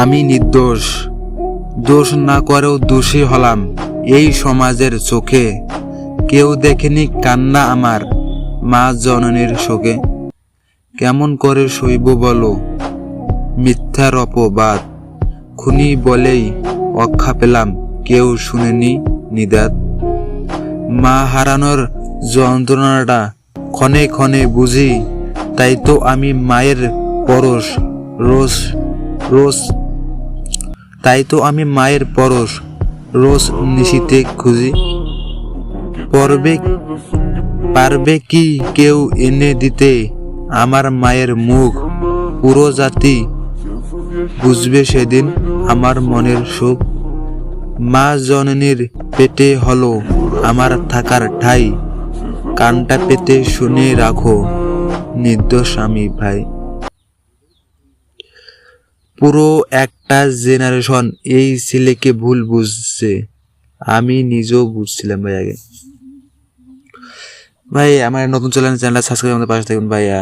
আমি নির্দোষ, দোষ না করেও দোষী হলাম এই সমাজের চোখে। কেউ দেখেনি কান্না আমার মা জননীর শোকে। কেমন করে সইব বলো মিথ্যার অপবাদ, খুনি বলেই রক্ষা পেলাম কেউ শুনেনি নিদাত। মা হারানোর যন্ত্রণাটা ক্ষণে ক্ষণে বুঝি, তাই তো আমি মায়ের পরশ রোজ রোজ তাই তো আমি মায়ের পরশ রোজ নিশীতে খুঁজি। পারবে কি কেউ এনে দিতে আমার মায়ের মুখ? পুরো জাতি বুঝবে সেদিন আমার মনের সুখ। মা জননীর পেটে হলো আমার থাকার ঠাই, কানটা পেতে শুনে রাখো নির্দোষ আমি ভাই। পুরো একটা জেনারেশন এই ছেলেকে ভুল বুঝছে, আমি নিজেও বুঝছিলাম ভাই আগে। ভাই আমার নতুন চ্যানেলটা সাবস্ক্রাইব করতে পাশে থাকুন ভাইয়া।